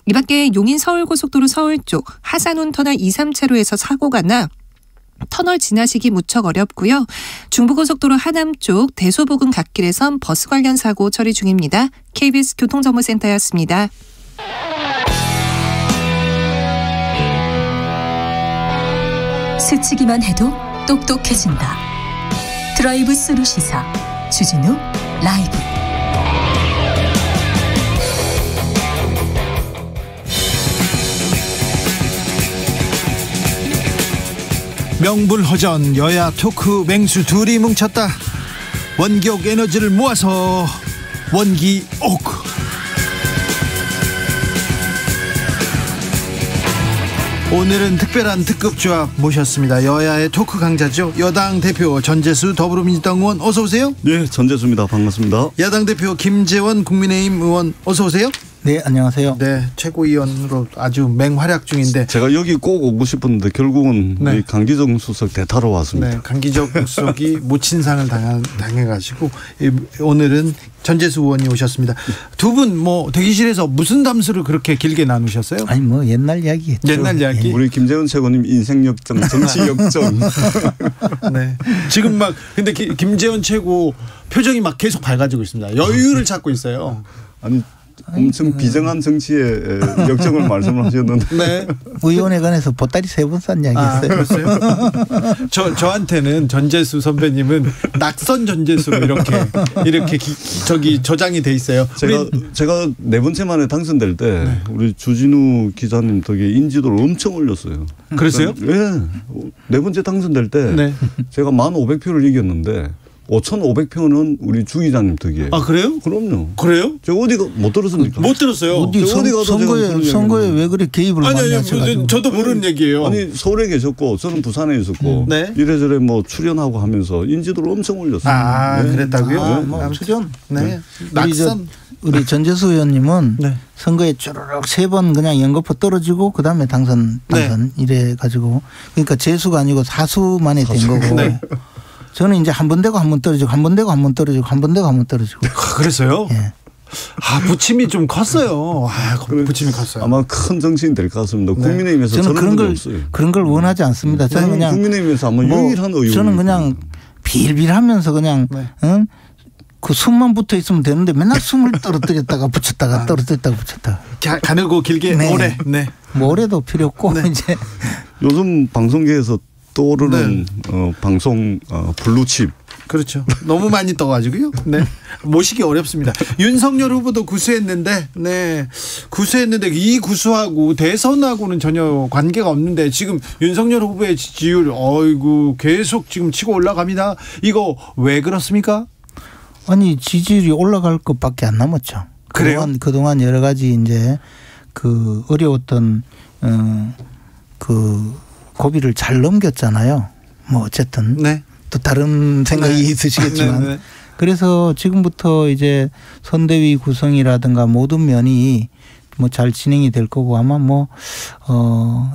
이 밖에 용인 서울고속도로 서울 쪽 하산온 터널 2, 3차로에서 사고가 나 터널 지나시기 무척 어렵고요. 중부고속도로 하남 쪽 대소부근 갓길에선 버스 관련 사고 처리 중입니다. KBS 교통정보센터였습니다. 스치기만 해도 똑똑해진다. 드라이브 스루 시사 주진우 라이브. 명불허전 여야 토크 맹수 둘이 뭉쳤다. 원기옥 에너지를 모아서 원기옥. 오늘은 특별한 특급 조합 모셨습니다. 여야의 토크 강자죠. 여당 대표 전재수 더불어민주당 의원 어서 오세요. 네, 전재수입니다. 반갑습니다. 야당 대표 김재원 국민의힘 의원 어서 오세요. 네, 안녕하세요. 네, 최고위원으로 아주 맹활약 중인데 제가 여기 꼭 오고 싶었는데 결국은 네. 강기정 수석 대타로 왔습니다. 네, 강기정 수석이 모친상을 당해가지고 오늘은 전재수 의원이 오셨습니다. 두 분 뭐 대기실에서 무슨 담수를 그렇게 길게 나누셨어요? 아니 뭐 옛날 이야기겠죠. 옛날 이야기. 우리 김재원 최고님 인생 역전, 정치 역전. 네. 지금 막 근데 김재원 최고 표정이 막 계속 밝아지고 있습니다. 여유를 찾고 있어요. 아니 엄청 비정한 정치의 역정을 말씀을 하셨는데. 네. 의원에 관해서 보따리 3번 싼 이야기했어요. 그랬어요? 저한테는 전재수 선배님은 낙선 전재수로 이렇게 저장이 돼 있어요. 제가 네 번째 만에 당선될 때 네. 우리 주진우 기자님 덕에 인지도를 엄청 올렸어요. 그랬어요? 네. 네 번째 당선될 때 네. 제가 1,500표를 이겼는데 5,500표는 우리 주 기자님 덕이에요. 아 그래요? 그럼요. 그래요? 제가 어디가 못 들었습니까? 못 들었어요. 어디 선거에 왜 그래 개입을 많이 하셔가지고. 저도 모르는 얘기예요. 아니 서울에 계셨고 저는 부산에 있었고 네. 이래저래 뭐 출연하고 하면서 인지도를 엄청 올렸어요. 아 네. 그랬다고요? 아, 뭐 출연. 네. 낙선. 우리 전재수 의원님은 네. 선거에 쭈르륵 3번 그냥 연거푸 떨어지고 그 다음에 당선 네. 이래 가지고 그러니까 재수가 아니고 사수 만에 된 거고. 네. 저는 이제 한 번 되고 한 번 떨어지고 한 번 되고 한 번 떨어지고 한 번 되고 한 번 떨어지고. 그랬어요? 예. 아 부침이 좀 컸어요. 부침이 컸어요. 아마 큰 정치인 될 것 같습니다. 네. 국민의힘에서 저는 그런 걸 원하지 않습니다. 저는 그냥 국민의힘에서 아마 유일한 의원. 저는 그냥 빌빌하면서 그냥 네. 응? 그 숨만 붙어 있으면 되는데 맨날 숨을 떨어뜨렸다가 붙였다가 떨어뜨렸다가 붙였다가. 가늘고 길게 네. 오래. 네. 뭐 오래도 필요 없고 네. 이제 요즘 방송계에서 떠오르는 네. 방송 블루칩. 그렇죠. 너무 많이 떠가지고요. 네. 모시기 어렵습니다. 윤석열 후보도 구수했는데, 네. 구수했는데 이 구수하고 대선하고는 전혀 관계가 없는데 지금 윤석열 후보의 지지율, 계속 지금 치고 올라갑니다. 이거 왜 그렇습니까? 아니, 지지율이 올라갈 것밖에 안 남았죠. 그래요? 그동안 여러 가지 이제 그 어려웠던, 그 고비를 잘 넘겼잖아요. 뭐 어쨌든. 네. 또 다른 생각이 네. 있으시겠지만 네, 네. 그래서 지금부터 이제 선대위 구성이라든가 모든 면이 뭐 잘 진행이 될 거고 아마 뭐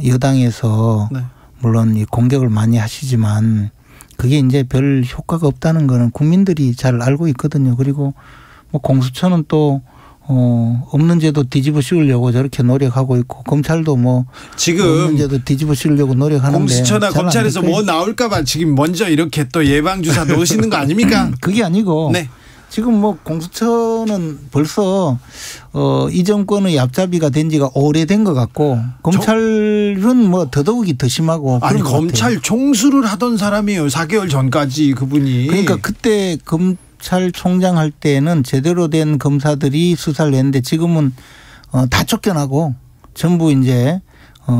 여당에서 네. 물론 이 공격을 많이 하시지만 그게 이제 별 효과가 없다는 거는 국민들이 잘 알고 있거든요. 그리고 뭐 공수처는 또 없는 제도 뒤집어 씌우려고 저렇게 노력하고 있고 검찰도 뭐 지금 없는 제도 뒤집어 씌우려고 노력하는데 공수처나 검찰에서 뭐 나올까 봐 지금 먼저 이렇게 또 예방주사 넣으시는 거 아닙니까? 그게 아니고 네. 지금 뭐 공수처는 벌써 이 정권의 앞잡이가 된 지가 오래된 것 같고 검찰은 뭐 더더욱이 더 심하고 아니 검찰 총수를 하던 사람이에요. 4개월 전까지 그분이. 그러니까 그때 검찰총장 할 때는 제대로 된 검사들이 수사를 했는데 지금은 다 쫓겨나고 전부 이제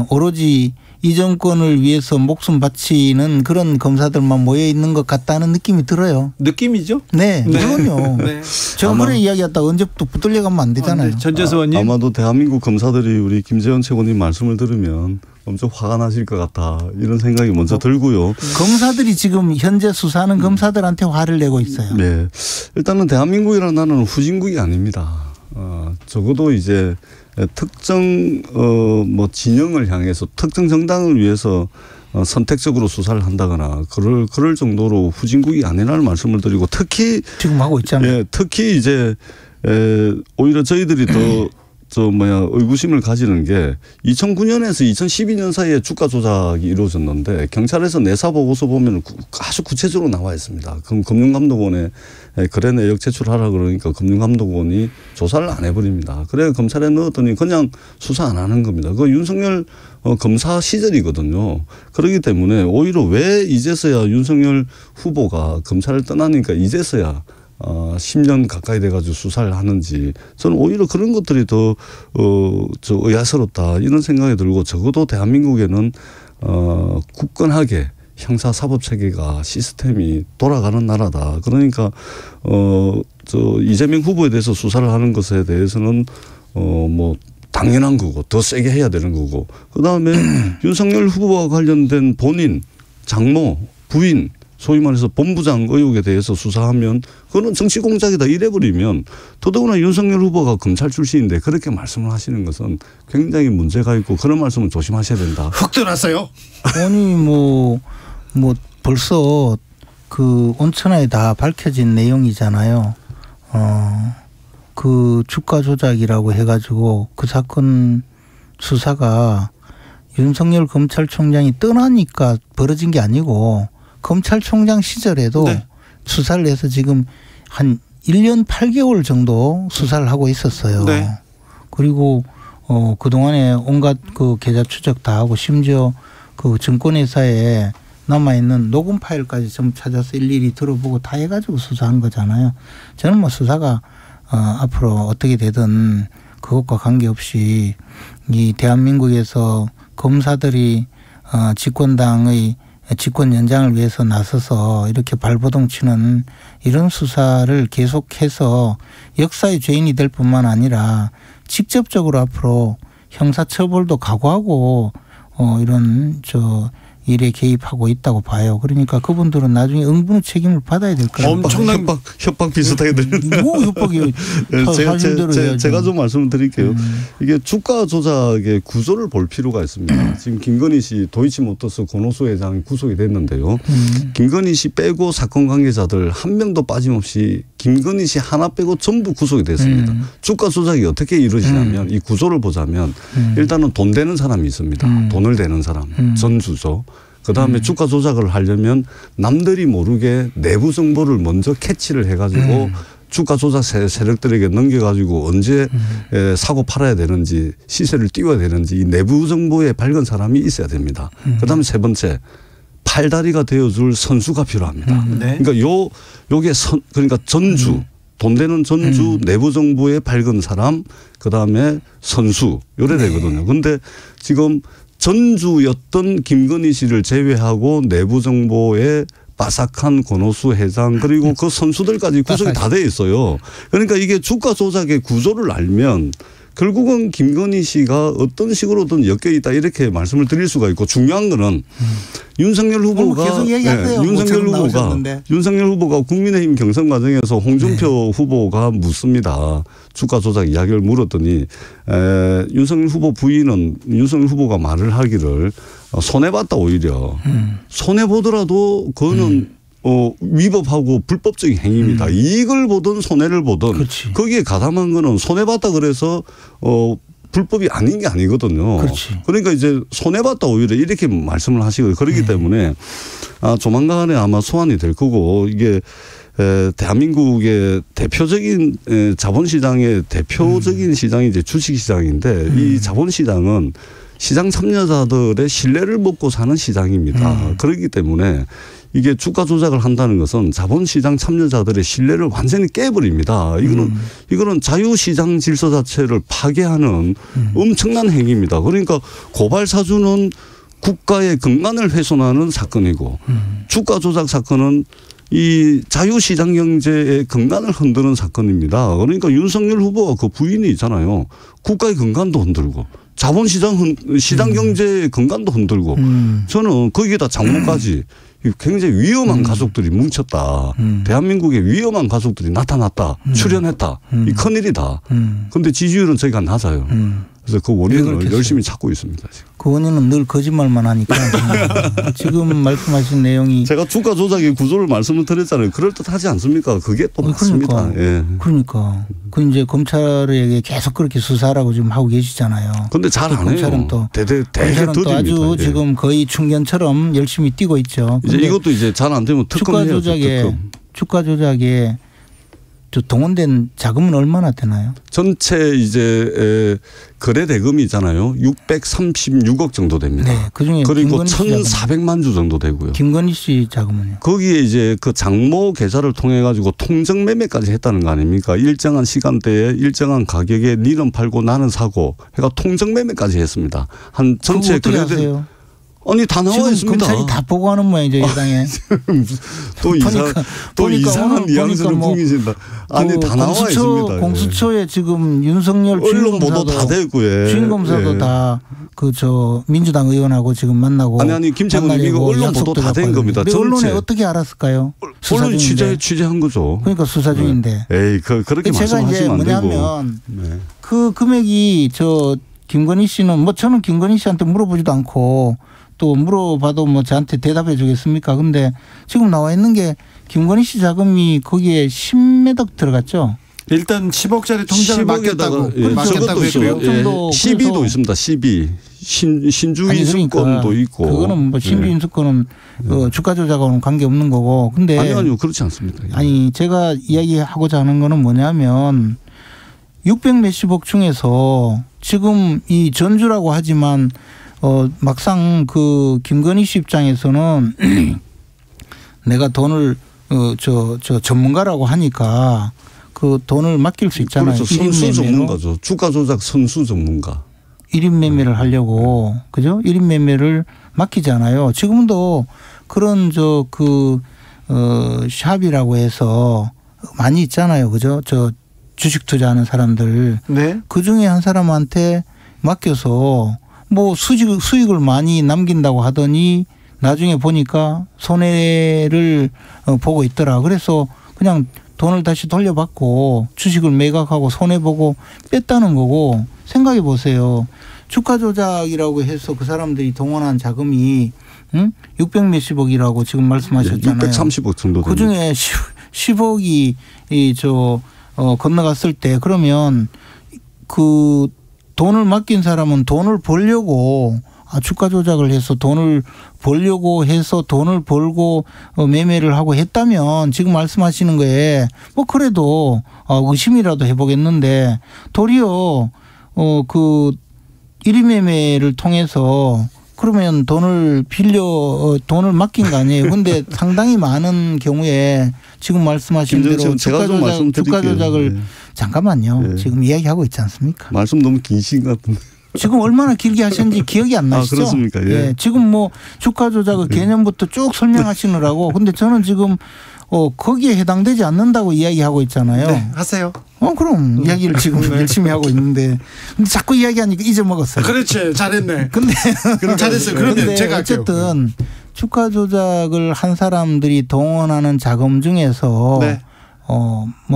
오로지 이 정권을 위해서 목숨 바치는 그런 검사들만 모여 있는 것 같다는 느낌이 들어요. 느낌이죠? 네, 물론요. 네. 제가 그런 이야기했다가 언제부터 붙들려 가면 안 되잖아요. 전재수 의원님. 아마도 대한민국 검사들이 우리 김재원 최고님 말씀을 들으면 엄청 화가 나실 것 같다 이런 생각이 먼저 들고요. 검사들이 지금 현재 수사하는 검사들한테 화를 내고 있어요. 네, 일단은 대한민국이라는 나라는 후진국이 아닙니다. 적어도 이제 특정 뭐 진영을 향해서 특정 정당을 위해서 선택적으로 수사를 한다거나 그럴 정도로 후진국이 아니라는 말씀을 드리고 특히 지금 하고 있잖아요. 예, 특히 이제 오히려 저희들이 더 의구심을 가지는 게 2009년에서 2012년 사이에 주가 조작이 이루어졌는데 경찰에서 내사 보고서 보면 아주 구체적으로 나와 있습니다. 그럼 금융감독원에 거래 내역 제출하라 그러니까 금융감독원이 조사를 안 해버립니다. 그래 검찰에 넣었더니 그냥 수사 안 하는 겁니다. 그 윤석열 검사 시절이거든요. 그렇기 때문에 오히려 왜 이제서야 윤석열 후보가 검찰을 떠나니까 이제서야 10년 가까이 돼가지고 수사를 하는지 저는 오히려 그런 것들이 더 의아스럽다 이런 생각이 들고 적어도 대한민국에는 굳건하게 형사사법체계가 시스템이 돌아가는 나라다. 그러니까 이재명 후보에 대해서 수사를 하는 것에 대해서는 당연한 거고 더 세게 해야 되는 거고 그다음에 윤석열 후보와 관련된 본인, 장모, 부인 소위 말해서 본부장 의혹에 대해서 수사하면 그거는 정치 공작이다 이래버리면 더더구나 윤석열 후보가 검찰 출신인데 그렇게 말씀을 하시는 것은 굉장히 문제가 있고 그런 말씀은 조심하셔야 된다. 훅 들어왔어요. 아니 벌써 그 온천하에 다 밝혀진 내용이잖아요. 그 주가 조작이라고 해가지고 그 사건 수사가 윤석열 검찰총장이 떠나니까 벌어진 게 아니고 검찰총장 시절에도 네. 수사를 해서 지금 한 1년 8개월 정도 수사를 하고 있었어요. 네. 그리고 그동안에 온갖 그 계좌 추적 다 하고 심지어 그 증권회사에 남아있는 녹음 파일까지 전부 찾아서 일일이 들어보고 다 해가지고 수사한 거잖아요. 저는 수사가 앞으로 어떻게 되든 그것과 관계없이 이 대한민국에서 검사들이 집권당의 집권 연장을 위해서 나서서 이렇게 발버둥 치는 이런 수사를 계속해서 역사의 죄인이 될 뿐만 아니라 직접적으로 앞으로 형사처벌도 각오하고 이런 일에 개입하고 있다고 봐요. 그러니까 그분들은 나중에 응분의 책임을 받아야 될 거예요. 엄청난 협박 비슷하게 들리는데. 뭐 협박이요? 제가 좀 말씀을 드릴게요. 이게 주가 조작의 구조를 볼 필요가 있습니다. 지금 김건희 씨 도이치모터스 권오수 회장이 구속이 됐는데요. 김건희 씨 빼고 사건 관계자들 한 명도 빠짐없이 김건희 씨 하나 빼고 전부 구속이 됐습니다. 주가 조작이 어떻게 이루어지냐면 이 구조를 보자면 일단은 돈 되는 사람이 있습니다. 돈을 대는 사람. 전주죠. 그다음에 주가 조작을 하려면 남들이 모르게 내부 정보를 먼저 캐치를 해가지고 주가 조작 세력들에게 넘겨가지고 언제 사고 팔아야 되는지 시세를 띄워야 되는지 이 내부 정보에 밝은 사람이 있어야 됩니다. 그다음에 세 번째 팔다리가 되어줄 선수가 필요합니다. 네. 그러니까 요게 그러니까 전주 돈 되는 전주 내부 정보에 밝은 사람 그다음에 선수 요래 되거든요. 그런데 지금 전주였던 김건희 씨를 제외하고 내부 정보에 빠삭한 권오수 회장 그리고 그 선수들까지 구성이 다 돼 있어요. 그러니까 이게 주가 조작의 구조를 알면 결국은 김건희 씨가 어떤 식으로든 엮여 있다 이렇게 말씀을 드릴 수가 있고 중요한 거는 윤석열 후보가 계속 얘기하세요. 윤석열 후보가 국민의힘 경선 과정에서 홍준표 후보가 묻습니다. 주가 조작 이야기를 물었더니 윤석열 후보 부인은 윤석열 후보가 말을 하기를 손해봤다 오히려 손해보더라도 그거는 위법하고 불법적인 행위입니다. 이익을 보든 손해를 보든 그렇지. 거기에 가담한 거는 손해봤다 그래서 불법이 아닌 게 아니거든요. 그렇지. 그러니까 이제 손해봤다 오히려 이렇게 말씀을 하시고 그렇기 때문에 조만간에 아마 소환이 될 거고 이게 대한민국의 대표적인 자본시장의 대표적인 시장이 이제 주식시장인데 이 자본시장은 시장 참여자들의 신뢰를 먹고 사는 시장입니다. 그렇기 때문에 이게 주가 조작을 한다는 것은 자본시장 참여자들의 신뢰를 완전히 깨버립니다. 이거는 자유시장 질서 자체를 파괴하는 엄청난 행위입니다. 그러니까 고발사주는 국가의 근간을 훼손하는 사건이고 주가 조작 사건은 이 자유시장 경제의 근간을 흔드는 사건입니다. 그러니까 윤석열 후보가 그 부인이 있잖아요. 국가의 근간도 흔들고 시장 경제의 근간도 흔들고 저는 거기에다 장모까지 굉장히 위험한 가족들이 뭉쳤다. 대한민국에 위험한 가족들이 나타났다. 출연했다. 이 큰일이다. 그런데 지지율은 저희가 낮아요. 그래서 그 원인을 열심히 찾고 있습니다. 지금. 그 원인은 늘 거짓말만 하니까 지금 말씀하신 내용이 제가 주가 조작의 구조를 말씀을 드렸잖아요. 그럴듯하지 않습니까? 그게 또 맞습니다. 예. 그러니까 그 이제 검찰에게 계속 그렇게 수사라고 지금 하고 계시잖아요. 그런데 잘 안 해요. 검찰은 또 검찰은 또 아주 예. 지금 거의 충견처럼 열심히 뛰고 있죠. 이제 이것도 이제 잘 안 되면 특검해야죠. 주가 조작에 동원된 자금은 얼마나 되나요? 전체 이제 거래 대금이잖아요. 636억 정도 됩니다. 네, 그중에 그리고 1,400만 주 정도 되고요. 김건희 씨 자금은요? 거기에 이제 그 장모 계좌를 통해 가지고 통정 매매까지 했다는 거 아닙니까? 일정한 시간대에 일정한 가격에 니는 팔고 나는 사고 해가 통정 매매까지 했습니다. 한 전체 거래 대금 아니 다 나와 있습니다. 검찰이 다 보고하는 모양이죠, 여당에. 또 이상한 뉘앙스를 풍기신다. 아니 다 나와 있습니다. 공수처에 지금 윤석열 언론 보도 다 되고요. 주인검사도 다 그 민주당 의원하고 지금 만나고. 아니 김채국 이거 언론 보도 다 된 겁니다. 언론에 어떻게 알았을까요? 언론 취재한 거죠. 그러니까 수사 중인데. 에이 그렇게 말씀하시면 안 되고. 제가 이제 뭐냐면 그 금액이 김건희 씨는 저는 김건희 씨한테 물어보지도 않고. 또 물어봐도 저한테 대답해 주겠습니까? 근데 지금 나와 있는 게 김건희 씨 자금이 거기에 10몇억 들어갔죠? 일단 10억짜리 통장을 맡겼다고. 예, 맡겼다고 했고요. 예, 12도 있습니다. 12. 신주 인수권도 있고. 그거는 신주 인수권은 주가 조작하고는 관계없는 거고. 근데 아니요. 그렇지 않습니다. 아니 제가 이야기하고자 하는 거는 뭐냐면 600 몇십억 중에서 지금 이 전주라고 하지만 막상 그 김건희 씨 입장에서는 내가 돈을 전문가라고 하니까 그 돈을 맡길 수 있잖아요. 그렇죠. 선수 전문가죠. 주가 조작 선수 전문가. 1인 매매를 하려고 그죠? 1인 매매를 맡기잖아요. 지금도 그런 샵이라고 해서 많이 있잖아요. 그죠? 주식 투자하는 사람들. 네. 그 중에 한 사람한테 맡겨서 수익을 많이 남긴다고 하더니 나중에 보니까 손해를 보고 있더라. 그래서 그냥 돈을 다시 돌려받고 주식을 매각하고 손해보고 뺐다는 거고 생각해 보세요. 주가 조작이라고 해서 그 사람들이 동원한 자금이 600 몇십억이라고 지금 말씀하셨잖아요. 630억 정도 됩니다. 그중에 10억이 건너갔을 때 그러면 그 돈을 맡긴 사람은 돈을 벌려고 주가 조작을 해서 돈을 벌려고 해서 돈을 벌고 매매를 하고 했다면 지금 말씀하시는 거에 그래도 의심이라도 해보겠는데 도리어 그 1인 매매를 통해서 그러면 돈을 돈을 맡긴 거 아니에요. 근데 상당히 많은 경우에 지금 말씀하신 대로 주가 조작을 네. 잠깐만요. 네. 지금 이야기하고 있지 않습니까? 말씀 너무 기신 것 같은데. 지금 얼마나 길게 하셨는지 기억이 안 나시죠? 그렇습니까? 예. 예. 지금 주가 조작의 개념부터 쭉 설명하시느라고. 근데 저는 지금 거기에 해당되지 않는다고 이야기하고 있잖아요. 네, 하세요. 그럼 이야기를 지금 열심히 하고 있는데 근데 자꾸 이야기하니까 잊어먹었어요. 그렇지, 잘했네. 근데 잘했어요. 그런데 제가 어쨌든 주가 조작을 한 사람들이 동원하는 자금 중에서 네.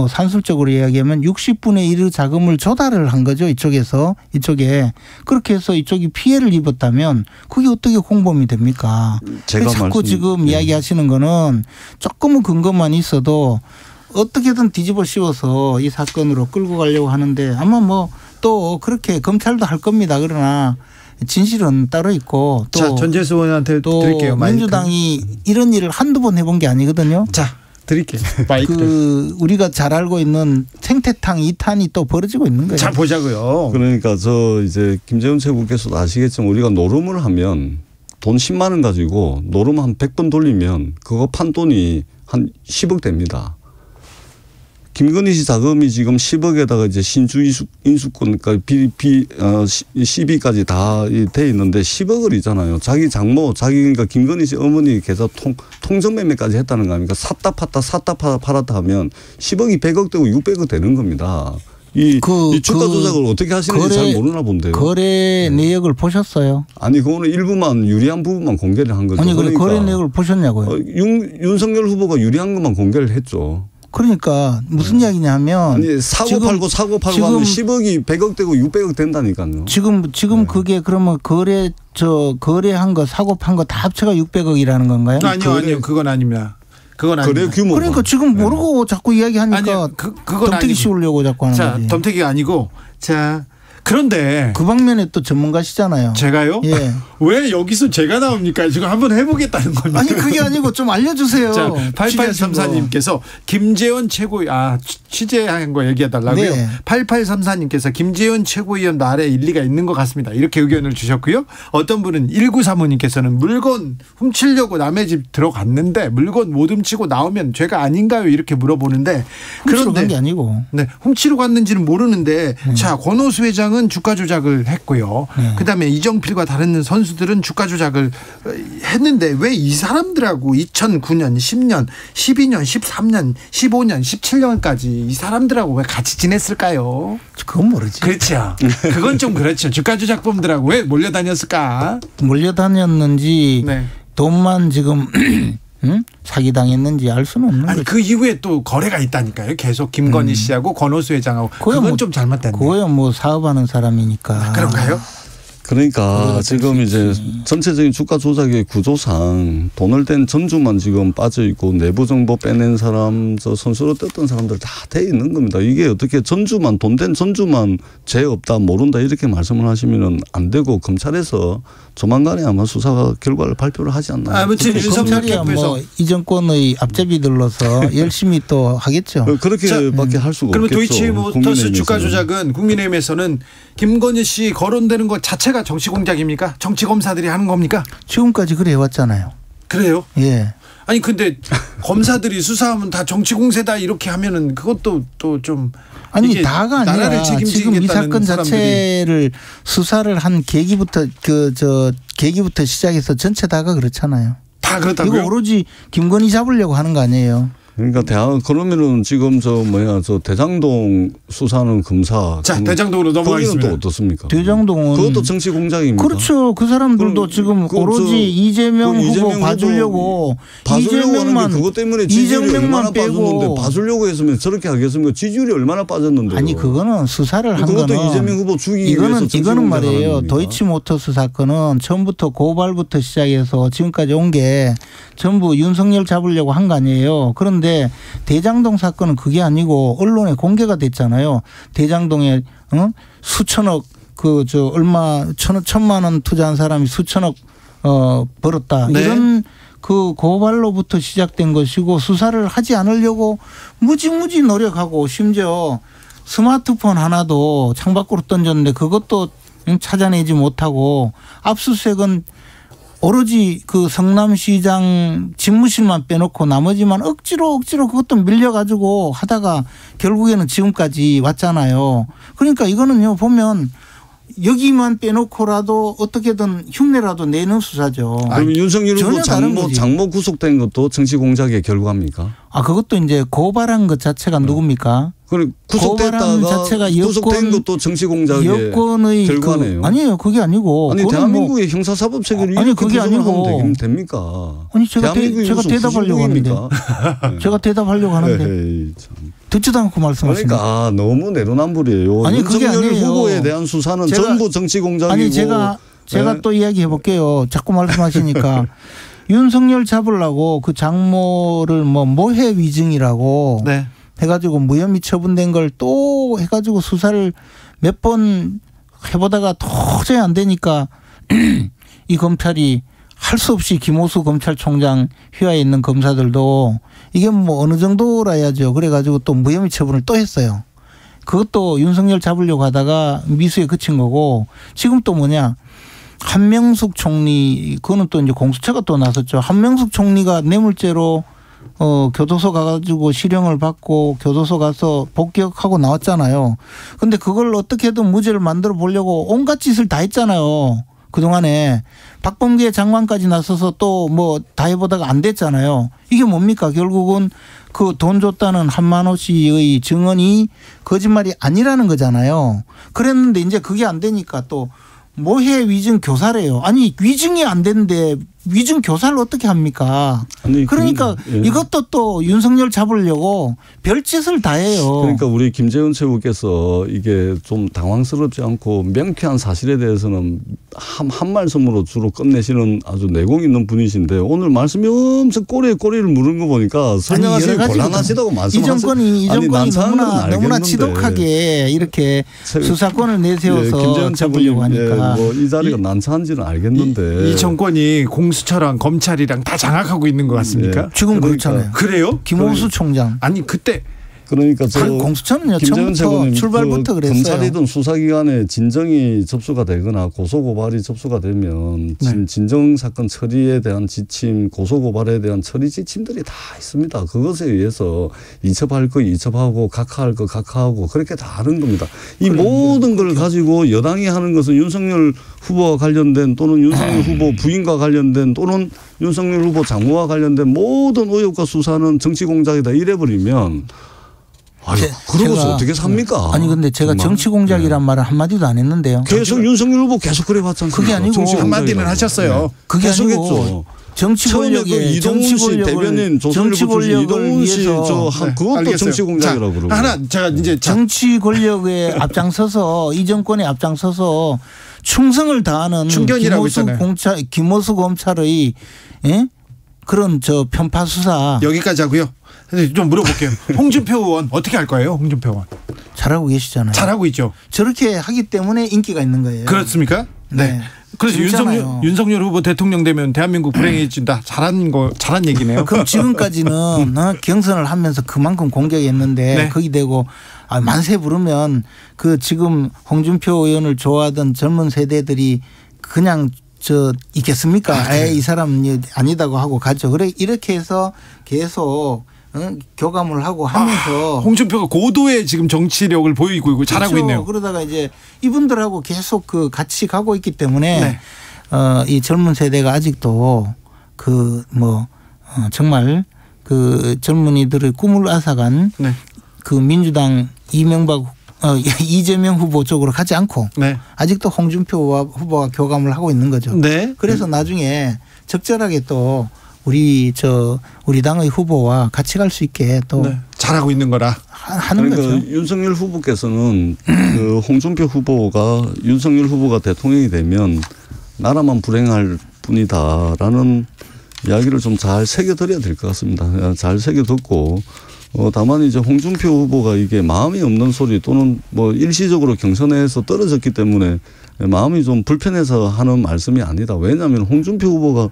산술적으로 이야기하면 60분의 1의 자금을 조달을 한 거죠. 이쪽에. 그렇게 해서 이쪽이 피해를 입었다면 그게 어떻게 공범이 됩니까? 자꾸 지금 이야기하시는 거는 조금은 근거만 있어도 어떻게든 뒤집어 씌워서 이 사건으로 끌고 가려고 하는데 아마 또 그렇게 검찰도 할 겁니다. 그러나 진실은 따로 있고 또 전재수 의원한테 또 드릴게요. 민주당이 이런 일을 한두 번 해본 게 아니거든요. 자. 드릴게요. 우리가 잘 알고 있는 생태탕 2탄이 또 벌어지고 있는 거예요. 자 보자고요. 그러니까 이제 김재원 최고께서도 아시겠지만 우리가 노름을 하면 돈 10만 원 가지고 노름 한 100번 돌리면 그거 판 돈이 한 10억 됩니다. 김건희 씨 자금이 지금 10억에다가 이제 신주 인수권까지 시비까지 다 돼 있는데 10억을이잖아요. 자기 장모, 그러니까 김건희 씨 어머니 계좌 통정 매매까지 했다는 거 아닙니까? 샀다 팔았다 하면 10억이 100억 되고 600억 되는 겁니다. 이 주가 조작을 어떻게 하시는지 잘 모르나 본데요. 거래 내역을 보셨어요? 아니 그거는 일부만 유리한 부분만 공개를 한 거죠. 아니 그러니까 거래 내역을 보셨냐고요? 윤석열 후보가 유리한 것만 공개를 했죠. 그러니까 무슨 이야기냐면 아니 사고 팔고 하면 10억이 100억 되고 600억 된다니까요. 지금 그게 그러면 거래한 거 사고 판 거 다 합쳐가 600억이라는 건가요? 아니요. 그건 아닙니다. 그건 아닙니다. 거래 규모. 그러니까 지금 모르고 자꾸 이야기하니까 아니요, 그건 덤태기 씌우려고 자꾸 하는 거지. 덤태기가 아니고 그런데 그 방면에 또 전문가시잖아요. 제가요? 예. 왜 여기서 제가 나옵니까? 지금 한번 해보겠다는 겁니다. 아니 그게 아니고 좀 알려주세요. 자, 8834님께서 김재원 취재한 거 얘기해달라고요. 네. 8834님께서 김재원 최고위원 말에 일리가 있는 것 같습니다. 이렇게 의견을 주셨고요. 어떤 분은 1935님께서는 물건 훔치려고 남의 집 들어갔는데 물건 못 훔치고 나오면 죄가 아닌가요? 이렇게 물어보는데 훔치러 간 게 아니고. 네, 훔치러 갔는지는 모르는데 자, 권오수 회장은 주가 조작을 했고요. 그다음에 이정필과 다른 선수들은 주가 조작을 했는데 왜 이 사람들하고 2009년, 10년, 12년, 13년, 15년, 17년까지 이 사람들하고 왜 같이 지냈을까요? 그건 모르지. 그렇죠. 그건 좀 그렇죠. 주가 조작범들하고 왜 몰려다녔을까? 몰려다녔는지 네. 돈만 지금 사기당했는지 알 수는 없는 거죠. 그 이후에 또 거래가 있다니까요. 계속 김건희 씨하고 권오수 회장하고 그건 좀 잘못됐네. 그거야 뭐 사업하는 사람이니까. 그런가요? 그러니까 지금 이제 전체적인 주가 조작의 구조상 돈을 댄 전주만 지금 빠져 있고 내부 정보 빼낸 사람, 선수로 떴던 사람들 다 돼 있는 겁니다. 이게 어떻게 전주만 돈 댄 전주만 죄 없다 모른다 이렇게 말씀을 하시면은 안 되고 검찰에서 조만간에 아마 수사 결과를 발표를 하지 않나요? 아무튼 검찰이야 뭐 이 정권의 앞제비들로서 열심히 또 하겠죠. 그렇게밖에 할 수가 그러면 없겠죠. 도이치모터스 주가 조작은 국민의힘에서는 김건희 씨 거론되는 것 자체가 정치 공작입니까? 정치 검사들이 하는 겁니까? 지금까지 그래 왔잖아요. 그래요? 예. 아니 근데 검사들이 수사하면 다 정치 공세다 이렇게 하면은 그것도 또 좀 아니 다가 아니라 지금 이 사건 자체를 수사를 한 계기부터 계기부터 시작해서 전체 다가 그렇잖아요. 다 그렇다고요? 이거 오로지 김건희 잡으려고 하는 거 아니에요? 그러니까 그러면은 지금 대장동 수사하는 검사. 자, 대장동으로 넘어가겠습니다. 거기는 또 어떻습니까? 대장동은 그것도 정치 공작입니다. 그렇죠. 그 사람들도 지금 오로지 이재명 후보 봐주려고 하는 게 그것 때문에 지지율이 얼마나 빠졌는데 봐주려고 했으면 저렇게 하겠습니까? 지지율이 얼마나 빠졌는데요. 아니 그거는 수사를 한 거는 그것도 이재명 후보 주기 위해서 이거는 말이에요. 도이치모터스 사건은 처음부터 고발부터 시작해서 지금까지 온 게 전부 윤석열 잡으려고 한 거 아니에요. 그런데 대장동 사건은 그게 아니고 언론에 공개가 됐잖아요. 대장동에 수천억 천만 원 투자한 사람이 수천억 벌었다. 네. 이런 그 고발로부터 시작된 것이고 수사를 하지 않으려고 무지무지 노력하고 심지어 스마트폰 하나도 창밖으로 던졌는데 그것도 찾아내지 못하고 압수수색은 오로지 그 성남시장 집무실만 빼놓고 나머지만 억지로 그것도 밀려가지고 하다가 결국에는 지금까지 왔잖아요. 그러니까 이거는요 보면 여기만 빼놓고라도 어떻게든 흉내라도 내는 수사죠. 그럼 윤석열 후보 장모 구속된 것도 정치 공작의 결과입니까? 그것도 이제 고발한 것 자체가 누굽니까? 구속됐다가 구속된 것도 정치 공작의 결과네요. 아니에요. 그게 아니고. 아니 대한민국의 형사사법 체계를 아니 그게 아니고 됩니까? 아니 제가 대답하려고 하는데. 제가 대답하려고 하는데. 듣지도 않고 말씀하시니까. 그러니까 너무 내로남불이에요. 아니 그게 아니에요. 후보에 대한 수사는 전부 정치 공작이고. 아니 제가 또 이야기해 볼게요. 자꾸 말씀하시니까. 윤석열 잡으려고 그 장모를 모해 위증이라고 네. 해가지고 무혐의 처분된 걸 또 해가지고 수사를 몇 번 해보다가 도저히 안 되니까 이 검찰이 할 수 없이 김오수 검찰총장 휘하에 있는 검사들도 이게 어느 정도라야죠. 그래가지고 또 무혐의 처분을 또 했어요. 그것도 윤석열 잡으려고 하다가 미수에 그친 거고 지금 또 한명숙 총리 그거는 또 이제 공수처가 또 나섰죠. 한명숙 총리가 뇌물죄로 교도소 가가지고 실형을 받고 교도소 가서 복역하고 나왔잖아요. 근데 그걸 어떻게든 무죄를 만들어 보려고 온갖 짓을 다 했잖아요. 그동안에 박범계 장관까지 나서서 또 다 해보다가 안 됐잖아요. 이게 뭡니까? 결국은 그 돈 줬다는 한만호 씨의 증언이 거짓말이 아니라는 거잖아요. 그랬는데 이제 그게 안 되니까 또 모해 위증 교사래요. 아니 위증이 안 되는데 위증 교사를 어떻게 합니까? 아니, 그러니까 이것도 또 윤석열 잡으려고 별짓을 다 해요. 그러니까 우리 김재원 최고께서 이게 좀 당황스럽지 않고 명쾌한 사실에 대해서는 한 말씀으로 주로 끝내시는 아주 내공 있는 분이신데 오늘 말씀이 엄청 꼬리에 꼬리를 물은 거 보니까 설명하시기 곤란하시다고 말씀하세요. 이 정권이 너무나 지독하게 이렇게 수사권을 내세워서 김재원 잡으려고 하니까. 뭐 이 자리가 난처한지는 알겠는데 이 정권이 공수처랑 검찰이랑 다 장악하고 있는 것 같습니까? 지금 그러니까. 그렇잖아요. 그래요? 김호수 총장. 아니 그때 그러니까 공수처는요 김재원 최고님 출발부터 그랬어요. 검찰이든 수사기관에 진정이 접수가 되거나 고소고발이 접수가 되면 네. 진정 사건 처리에 대한 지침, 고소고발에 대한 처리 지침들이 다 있습니다. 그것에 의해서 이첩할 거 이첩하고 각하할 거 각하하고 그렇게 다 하는 겁니다. 이 모든 걸 가지고 여당이 하는 것은 윤석열 후보와 관련된 또는 윤석열 후보 부인과 관련된 또는 윤석열 후보 장모와 관련된 모든 의혹과 수사는 정치 공작이다 이래버리면 그러고서 어떻게 삽니까? 아니 근데 제가 정치 공작이란 말을 한마디도 안 했는데요. 계속 윤석열 후보 계속 그래 왔잖아요. 그게 아니고 한마디는 하셨어요. 그게 계속했죠. 정치 권력의 이동훈 씨 대변인 정치 권력을 이동훈 씨 위해서 그것도 알겠어요. 정치 공작이라고 그러고 하나 제가 이제 정치 권력에 앞장서서 이 정권에 앞장서서 충성을 다하는 충견이라고 있잖아요. 김호수 검찰의 그런 편파 수사 여기까지 하고요. 좀 물어볼게요. 홍준표 의원 어떻게 할 거예요? 홍준표 의원 잘하고 계시잖아요. 잘하고 있죠. 저렇게 하기 때문에 인기가 있는 거예요. 그렇습니까? 네. 그래서 윤석열 후보 대통령 되면 대한민국 불행해진다. 잘한 얘기네요. 그럼 지금까지는 경선을 하면서 그만큼 공격했는데 네. 거기 대고 만세 부르면 그 지금 홍준표 의원을 좋아하던 젊은 세대들이 그냥 있겠습니까? 이 사람이 아니다고 하고 가죠. 그래 이렇게 해서 계속 교감을 하고 하면서 홍준표가 고도의 지금 정치력을 보이고 있고 잘하고 그렇죠. 있네요. 그러다가 이제 이분들하고 계속 같이 가고 있기 때문에 네. 이 젊은 세대가 아직도 정말 그 젊은이들의 꿈을 앗아간 네. 그 민주당 이재명 후보 쪽으로 가지 않고 네. 아직도 홍준표 후보와 교감을 하고 있는 거죠. 네. 그래서 나중에 적절하게 또 우리 당의 후보와 같이 갈 수 있게 또 네. 잘하고 있는 거라 하는 그러니까 거죠. 윤석열 후보께서는 그 홍준표 후보가 윤석열 후보가 대통령이 되면 나라만 불행할 뿐이다라는 이야기를 좀 잘 새겨드려야 될 것 같습니다. 잘 새겨듣고 다만 이제 홍준표 후보가 이게 마음이 없는 소리 또는 일시적으로 경선에서 떨어졌기 때문에 마음이 좀 불편해서 하는 말씀이 아니다. 왜냐하면 홍준표 후보가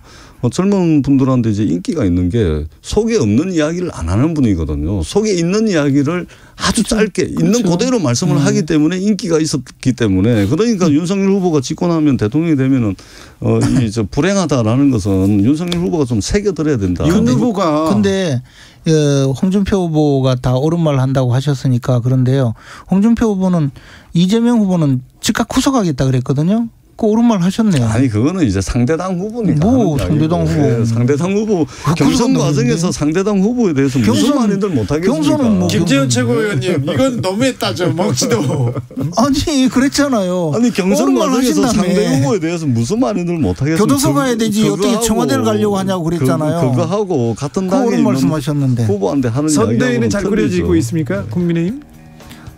젊은 분들한테 이제 인기가 있는 게 속에 없는 이야기를 안 하는 분이거든요. 속에 있는 이야기를 아주 짧게 있는 그대로 말씀을 하기 때문에 인기가 있었기 때문에 그러니까 윤석열 후보가 집권하면 대통령이 되면은 불행하다라는 것은 윤석열 후보가 좀 새겨들어야 된다. 윤 후보가 근데 홍준표 후보가 다 옳은 말 한다고 하셨으니까 그런데요. 홍준표 후보는 이재명 후보는 즉각 구속하겠다 그랬거든요. 그 옳은 말 하셨네요. 아니 그거는 이제 상대당 후보니까. 상대당 후보. 네, 상대당 후보 경선 과정에서 상대당 후보에 대해서 무슨 말인들 못하겠습니까. 경선은 김재원 최고위원님 이건 너무했다죠. 먹지도. 아니 그랬잖아요. 아니 경선 과정에서 하신다며. 상대 후보에 대해서 무슨 말인들 못하겠습니까. 교도소 가야 되지 어떻게 청와대를 가려고 하냐고 그랬잖아요. 그거 하고 같은 당에 옳은 말씀하셨는데. 후보한테 하는 선대위는 잘 꾸려지고 있습니까? 국민의힘?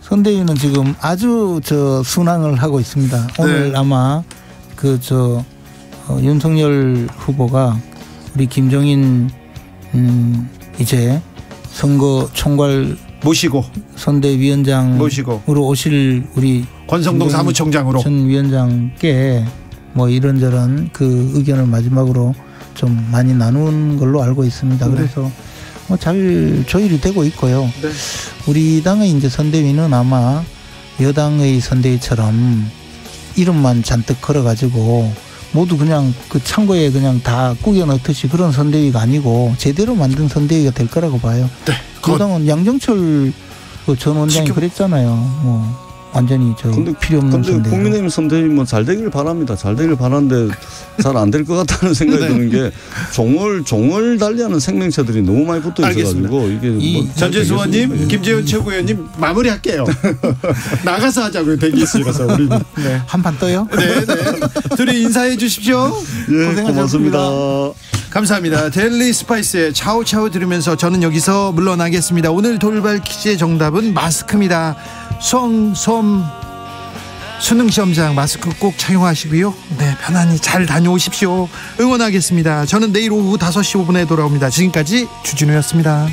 선대위는 지금 아주 순항을 하고 있습니다. 오늘 네. 아마 윤석열 후보가 우리 김종인 이제 선거 총괄 모시고 선대위원장으로 모시고 오실 우리 권성동 사무총장으로 전 위원장께 이런저런 그 의견을 마지막으로 좀 많이 나눈 걸로 알고 있습니다. 네. 그래서 잘 조율이 되고 있고요. 네. 우리 당의 이제 선대위는 아마 여당의 선대위처럼 이름만 잔뜩 걸어가지고 모두 그냥 그 창고에 그냥 다 꾸겨 넣듯이 그런 선대위가 아니고 제대로 만든 선대위가 될 거라고 봐요. 네. 여당은 양정철 전 원장이 그랬잖아요. 완전히 필요 없는 근데 선대위로. 국민의힘 선대위 뭐 잘 되길 바랍니다. 잘 되길 바라는데 잘 안 될 것 같다는 생각이 네. 드는 게 종을 달리하는 생명체들이 너무 많이 붙어 있어가지고 이게 뭐 전재수 의원님, 김재원 최고위원님 마무리할게요. 나가서 하자고요. 대기실에서 우리. 네. 한판 떠요? 네, 네. 둘이 인사해 주십시오. 예, 고맙습니다. 감사합니다. 데일리 스파이스의 차오차오 들으면서 저는 여기서 물러나겠습니다. 오늘 돌발 퀴즈의 정답은 마스크입니다. 수능시험장 마스크 꼭 착용하시고요. 네, 편안히 잘 다녀오십시오. 응원하겠습니다. 저는 내일 오후 5시 5분에 돌아옵니다. 지금까지 주진우였습니다.